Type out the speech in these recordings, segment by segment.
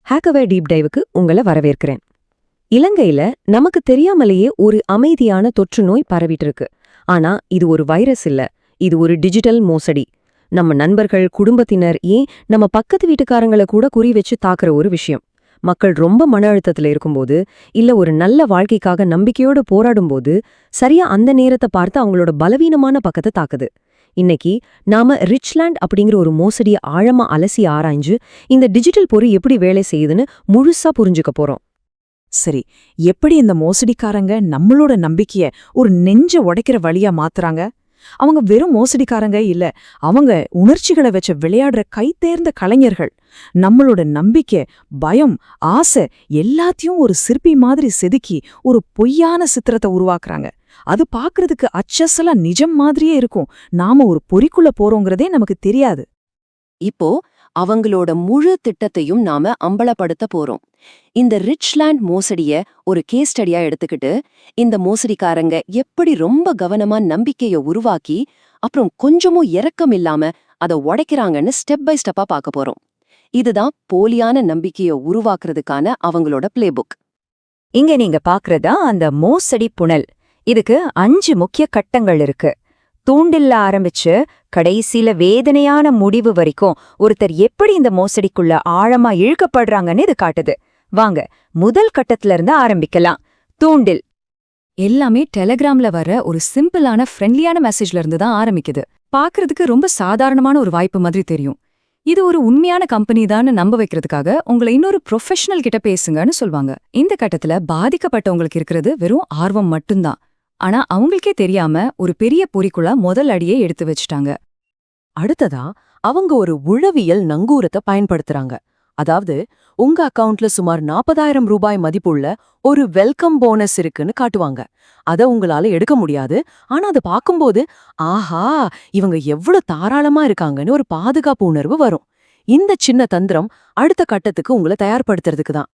ஹேக்கவே deep டைவுக்கு உங்களை வரவேற்கிறேன். இலங்கையில நமக்கு தெரியாமலேயே ஒரு அமைதியான தொற்று நோய் பரவிட்டு இருக்கு. ஆனா இது ஒரு வைரஸ் இல்ல, இது ஒரு டிஜிட்டல் மோசடி. நம்ம நண்பர்கள், குடும்பத்தினர், ஏன் நம்ம பக்கத்து வீட்டுக்காரங்களை கூட குறி வச்சு தாக்குற ஒரு விஷயம். மக்கள் ரொம்ப மன அழுத்தத்துல இருக்கும்போது, இல்ல ஒரு நல்ல வாழ்க்கைக்காக நம்பிக்கையோடு போராடும்போது, சரியா அந்த நேரத்தை பார்த்து அவங்களோட பலவீனமான பக்கத்தை தாக்குது. இன்னைக்கு நாம ரிச்லேண்ட் அப்படிங்கிற ஒரு மோசடியை ஆழமா அலசி ஆராய்ஞ்சு இந்த டிஜிட்டல் பொறி எப்படி வேலை செய்யுதுன்னு முழுசா புரிஞ்சுக்க போறோம். சரி, எப்படி இந்த மோசடிக்காரங்க நம்மளோட நம்பிக்கைய ஒரு நெஞ்ச உடைக்கிற வழியா மாத்துறாங்க? அவங்க வெறும் மோசடிக்காரங்க இல்ல, அவங்க உணர்ச்சிகளை வச்ச விளையாடுற கைதேர்ந்த கலைஞர்கள். நம்மளோட நம்பிக்கை, பயம், ஆசை எல்லாத்தையும் ஒரு சிற்பி மாதிரி செதுக்கி ஒரு பொய்யான சித்திரத்தை உருவாக்குறாங்க. அது பாக்குறதுக்கு அச்சசலா நிஜம் மாதிரியே இருக்கும். நாம ஒரு பொறிக்குள்ள போறோங்கிறதே நமக்கு தெரியாது. இப்போ அவங்களோட முழு திட்டத்தையும் நாம அம்பலப்படுத்த போறோம். இந்த ரிச்லேண்ட் மோசடிய ஒரு கேஸ் ஸ்டடியா எடுத்துக்கிட்டு, இந்த மோசடிக்காரங்க எப்படி ரொம்ப கவனமா நம்பிக்கைய உருவாக்கி அப்புறம் கொஞ்சமும் இரக்கம் இல்லாம அதை உடைக்கிறாங்கன்னு ஸ்டெப் பை ஸ்டெப்பா பார்க்க போறோம். இதுதான் போலியான நம்பிக்கைய உருவாக்குறதுக்கான அவங்களோட பிளேபுக். இங்க நீங்க பாக்குறதா அந்த மோசடி புனல். இதுக்கு 5 முக்கிய கட்டங்கள் இருக்கு. தூண்டில்ல ஆரம்பிச்சு கடைசியில வேதனையான முடிவு வரைக்கும் ஒருத்தர் எப்படி இந்த மோசடிக்குள்ள ஆழமா இழுக்கப்படுறாங்கன்னு இது காட்டுது. வாங்க முதல் கட்டத்துல இருந்து ஆரம்பிக்கலாம். தூண்டில். எல்லாமே டெலிகிராம்ல வர ஒரு சிம்பிளான ஃப்ரெண்ட்லியான மெசேஜ்ல இருந்து தான் ஆரம்பிக்குது. பாக்குறதுக்கு ரொம்ப சாதாரணமான ஒரு வாய்ப்பு மாதிரி தெரியும். இது ஒரு உண்மையான கம்பெனி தான் நம்ப வைக்கிறதுக்காக உங்களை இன்னொரு ப்ரொஃபஷனல் கிட்ட பேசுங்கன்னு சொல்வாங்க. இந்த கட்டத்துல பாதிக்கப்பட்டவங்களுக்கு இருக்கிறது வெறும் ஆர்வம் மட்டும்தான். ஆனா அவங்களுக்கே தெரியாம ஒரு பெரிய பொறிக்குள்ள முதல் அடியே எடுத்து வச்சுட்டாங்க. அடுத்ததா அவங்க ஒரு உளவியல் நங்கூரத்தை பயன்படுத்துறாங்க. அதாவது, உங்க அக்கவுண்ட்ல சுமார் 40,000 ரூபாய் மதிப்புள்ள ஒரு வெல்கம் போனஸ் இருக்குன்னு காட்டுவாங்க. அத உங்களால எடுக்க முடியாது. ஆனா அதை பார்க்கும்போது, ஆஹா, இவங்க எவ்வளவு தாராளமா இருக்காங்கன்னு ஒரு பாதுகாப்பு உணர்வு வரும். இந்த சின்ன தந்திரம் அடுத்த கட்டத்துக்கு உங்களை தயார்படுத்துறதுக்கு தான்.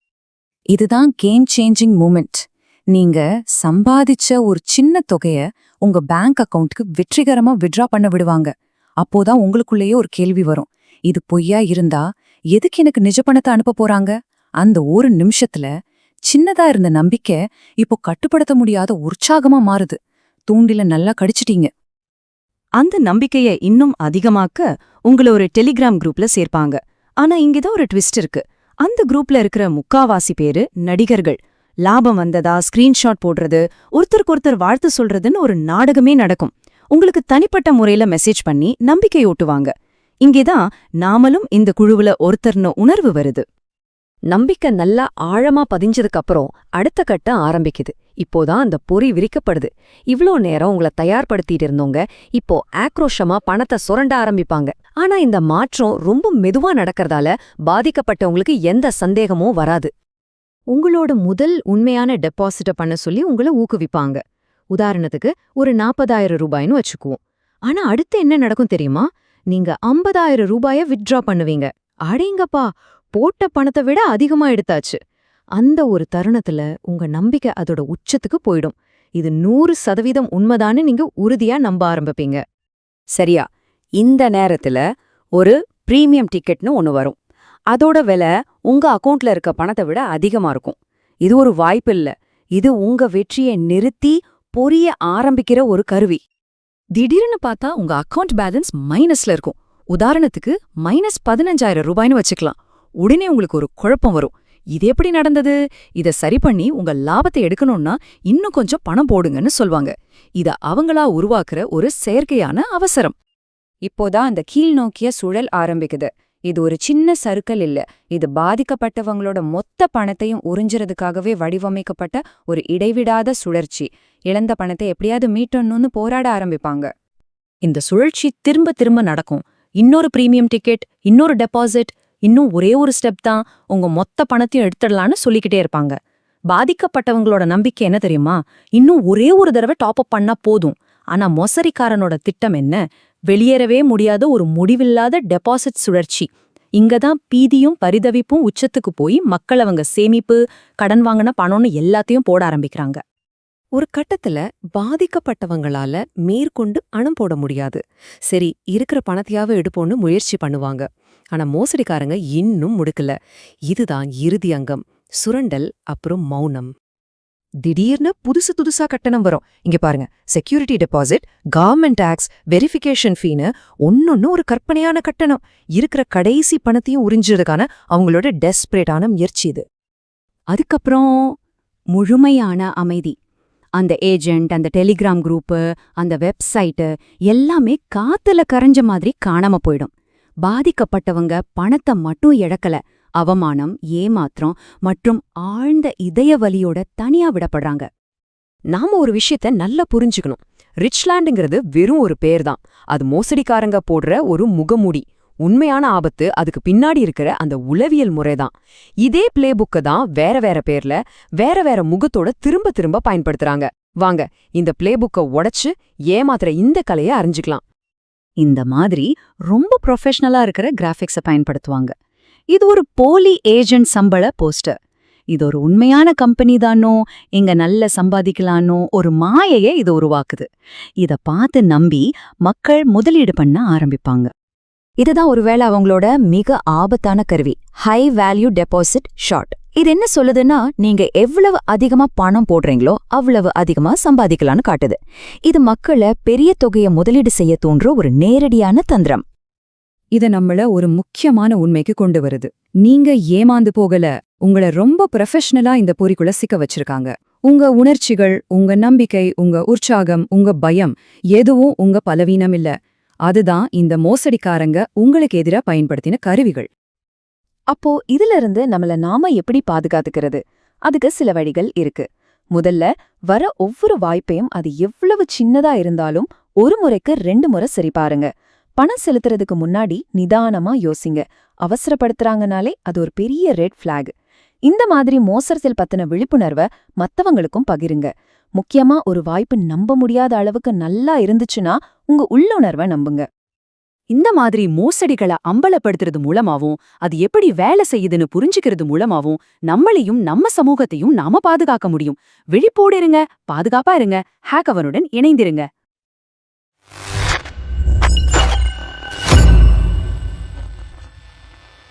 இதுதான் கேம் சேஞ்சிங் மூமெண்ட். நீங்க சம்பாதிச்ச ஒரு சின்ன தொகைய உங்க பேங்க் அக்கவுண்ட்க்கு வெற்றிகரமா வித்ட்ரா பண்ண விடுவாங்க. அப்போதான் உங்களுக்குள்ளேயே ஒரு கேள்வி வரும். இது பொய்யா இருந்தா எதுக்கு எனக்கு நிஜ பணத்தை அனுப்ப போறாங்க? அந்த ஒரு நிமிஷத்துல சின்னதா இருந்த நம்பிக்கை இப்போ கட்டுப்படுத்த முடியாத உற்சாகமா மாறுது. தூண்டில நல்லா கடிச்சிட்டீங்க. அந்த நம்பிக்கையை இன்னும் அதிகமாக்க உங்களை ஒரு டெலிகிராம் குரூப்ல சேர்ப்பாங்க. ஆனா இங்கதான் ஒரு ட்விஸ்ட் இருக்கு. அந்த குரூப்ல இருக்கிற முக்காவாசி பேரு நடிகர்கள். லாபம் வந்ததா ஸ்கிரீன்ஷாட் போடுறது, ஒருத்தருக்கொருத்தர் வாழ்த்து சொல்றதுன்னு ஒரு நாடகமே நடக்கும். உங்களுக்கு தனிப்பட்ட முறையில மெசேஜ் பண்ணி நம்பிக்கை ஊட்டுவாங்க. இங்கேதான் நாமளும் இந்த குழுவுல ஒருத்தர்னு உணர்வு வருது. நம்பிக்கை நல்லா ஆழமா பதிஞ்சதுக்கு அப்புறம் அடுத்த கட்டம் ஆரம்பிக்குது. இப்போதான் அந்த பொறி விரிக்கப்படுது. இவ்ளோ நேரம் உங்களை தயார்படுத்திட்டு இருந்தவங்க இப்போ ஆக்ரோஷமா பணத்தை சுரண்ட ஆரம்பிப்பாங்க. ஆனா இந்த மாற்றம் ரொம்ப மெதுவா நடக்கறதால பாதிக்கப்பட்டவங்களுக்கு எந்த சந்தேகமும் வராது. உங்களோட முதல் உண்மையான டெபாசிட்ட பண்ண சொல்லி உங்களை ஊக்குவிப்பாங்க. உதாரணத்துக்கு ஒரு 40,000 ரூபாய்னு வச்சுக்குவோம். ஆனா அடுத்து என்ன நடக்கும் தெரியுமா? நீங்க 50,000 ரூபாய வித்ட்ரா பண்ணுவீங்க. அடேங்கப்பா, போட்ட பணத்தை விட அதிகமா எடுத்தாச்சு. அந்த ஒரு தருணத்துல உங்க நம்பிக்கை அதோட உச்சத்துக்கு போயிடும். இது 100% உண்மைதான்னு நீங்க உறுதியா நம்ப ஆரம்பிப்பீங்க. சரியா, இந்த நேரத்துல ஒரு பிரீமியம் டிக்கெட்னு ஒன்னு வரும். அதோட விலை உங்க அக்கவுண்ட்ல இருக்க பணத்தை விட அதிகமா இருக்கும். இது ஒரு வாய்ப்பு இல்ல, இது உங்க வெற்றியை நிறுத்தி பொரிய ஆரம்பிக்கிற ஒரு கருவி. திடீர்னு பார்த்தா உங்க அக்கவுண்ட் பேலன்ஸ் மைனஸ்ல இருக்கும். உதாரணத்துக்கு -15,000 ரூபாய்னு வச்சுக்கலாம். உடனே உங்களுக்கு ஒரு குழப்பம் வரும். இது எப்படி நடந்தது? இத சரி பண்ணி உங்க லாபத்தை எடுக்கணும்னா இன்னும் கொஞ்சம் பணம் போடுங்கன்னு சொல்வாங்க. இத அவங்களா உருவாக்குற ஒரு செயற்கையான அவசரம். இப்போதான் அந்த கீழ்நோக்கிய சுழல் ஆரம்பிக்குது. இது ஒரு சின்ன சறுக்கல் இல்ல, இது பாதிக்கப்பட்டவங்களோட மொத்த பணத்தையும் உறிஞ்சுறதுக்காகவே வடிவமைக்கப்பட்ட ஒரு இடைவிடாத சுழற்சி. இழந்த பணத்தை எப்படியாவது மீட்டணும்னு போராட ஆரம்பிப்பாங்க. இந்த சுழற்சி திரும்ப திரும்ப நடக்கும். இன்னொரு பிரீமியம் டிக்கெட், இன்னொரு டெபாசிட், இன்னும் ஒரே ஒரு ஸ்டெப் தான், உங்க மொத்த பணத்தையும் எடுத்துடலான்னு சொல்லிக்கிட்டே இருப்பாங்க. பாதிக்கப்பட்டவங்களோட நம்பிக்கை என்ன தெரியுமா? இன்னும் ஒரே ஒரு தடவை டாப் அப் பண்ணா போதும். ஆனா மோசடிக்காரனோட திட்டம் என்ன? வெளியேறவே முடியாத ஒரு முடிவில்லாத டெபாசிட் சுழற்சி. இங்கதான் பீதியும் பரிதவிப்பும் உச்சத்துக்கு போய் மக்கள் அவங்க சேமிப்பு, கடன் வாங்கின பணம்னு எல்லாத்தையும் போட ஆரம்பிக்கிறாங்க. ஒரு கட்டத்துல பாதிக்கப்பட்டவங்களால மேற்கொண்டு பணம் போட முடியாது. சரி, இருக்கிற பணத்தையாவது எடுப்போன்னு முயற்சி பண்ணுவாங்க. ஆனா மோசடிக்காரங்க இன்னும் முடுக்கல. இதுதான் இறுதி அங்கம். சுரண்டல் அப்புறம் மௌனம். திடீர்னு புதுசு புதுசா கட்டணம் வரும். இங்க பாருங்க, security deposit, government tax, verification ஃபீனு, ஒன்னொன்னு ஒரு கற்பனையான கட்டணம். இருக்கிற கடைசி பணத்தையும் உறிஞ்சதுக்கான அவங்களோட டெஸ்பரேட்டான முயற்சி இது. அதுக்கப்புறம் முழுமையான அமைதி. அந்த ஏஜெண்ட், அந்த டெலிகிராம் குரூப்பு, அந்த வெப்சைட்டு எல்லாமே காத்துல கரைஞ்ச மாதிரி காணாம போயிடும். பாதிக்கப்பட்டவங்க பணத்தை மட்டும் இழக்கல, அவமானம், ஏமாற்றம் மற்றும் ஆழ்ந்த இதய வலியோட தனியா விடப்படுறாங்க. நாம ஒரு விஷயத்த நல்லா புரிஞ்சுக்கணும். ரிச்லேண்டுங்கிறது வெறும் ஒரு பேர் தான். அது மோசடிக்காரங்க போடுற ஒரு முகமூடி. உண்மையான ஆபத்து அதுக்கு பின்னாடி இருக்கிற அந்த உளவியல் முறைதான். இதே பிளே புக்க தான் வேற வேற பேர்ல வேற வேற முகத்தோட திரும்ப திரும்ப பயன்படுத்துறாங்க. வாங்க, இந்த பிளே புக்க உடைச்சு ஏமாத்துற இந்த கலையை அறிஞ்சுக்கலாம். இந்த மாதிரி ரொம்ப ப்ரொஃபஷனலா இருக்கிற கிராஃபிக்ஸை பயன்படுத்துவாங்க. இது ஒரு போலி ஏஜென்ட் சம்பள போஸ்டர். இது ஒரு உண்மையான கம்பெனி தானோ, இங்க நல்ல சம்பாதிக்கலானோ ஒரு மாயையை இது உருவாக்குது. இத பார்த்து நம்பி மக்கள் முதலீடு பண்ண ஆரம்பிப்பாங்க. இதுதான் ஒருவேளை அவங்களோட மிக ஆபத்தான கருவி, ஹை வேல்யூ டெபாசிட் ஷார்ட். இது என்ன சொல்லுதுன்னா, நீங்க எவ்வளவு அதிகமா பணம் போடுறீங்களோ அவ்வளவு அதிகமா சம்பாதிக்கலான்னு காட்டுது. இது மக்களை பெரிய தொகையை முதலீடு செய்ய தோன்ற ஒரு நேரடியான தந்திரம். இது நம்மள ஒரு முக்கியமான உண்மைக்கு கொண்டு வருது. நீங்க ஏமாந்து போகல, உங்களை ரொம்ப ப்ரொஃபஷனலா இந்த பொறிக்குள்ள சிக்க வச்சிருக்காங்க. உங்க உணர்ச்சிகள், உங்க நம்பிக்கை, உங்க உற்சாகம், உங்க பயம் எதுவும் உங்க பலவீனம் இல்ல. அதுதான் இந்த மோசடிக்காரங்க உங்களுக்கு எதிரா பயன்படுத்தின கருவிகள். அப்போ இதுல இருந்து நம்மள நாம எப்படி பாதுகாத்துக்கிறது? அதுக்கு சில வழிகள் இருக்கு. முதல்ல, வர ஒவ்வொரு வாய்ப்பையும் அது எவ்வளவு சின்னதா இருந்தாலும் ஒரு முறைக்கு 2 முறை சரி பாருங்க. பணம் செலுத்துறதுக்கு முன்னாடி நிதானமா யோசிங்க. அவசரப்படுத்துறாங்கனாலே அது ஒரு பெரிய ரெட் ஃபிளாக். இந்த மாதிரி மோசடியில் பத்தின விழிப்புணர்வை மத்தவங்களுக்கும் பகிருங்க. முக்கியமா ஒரு வாய்ப்பு நம்ப முடியாத அளவுக்கு நல்லா இருந்துச்சுன்னா உங்க உள்ளுணர்வை நம்புங்க. இந்த மாதிரி மோசடிகளை அம்பலப்படுத்துறது மூலமாவும் அது எப்படி வேலை செய்யுதுன்னு புரிஞ்சுக்கிறது மூலமாவும் நம்மளையும் நம்ம சமூகத்தையும் நாம பாதுகாக்க முடியும். விழிப்போடு இருங்க, பாதுகாப்பா இருங்க. ஹேக்கவனுடன் இணைந்திருங்க.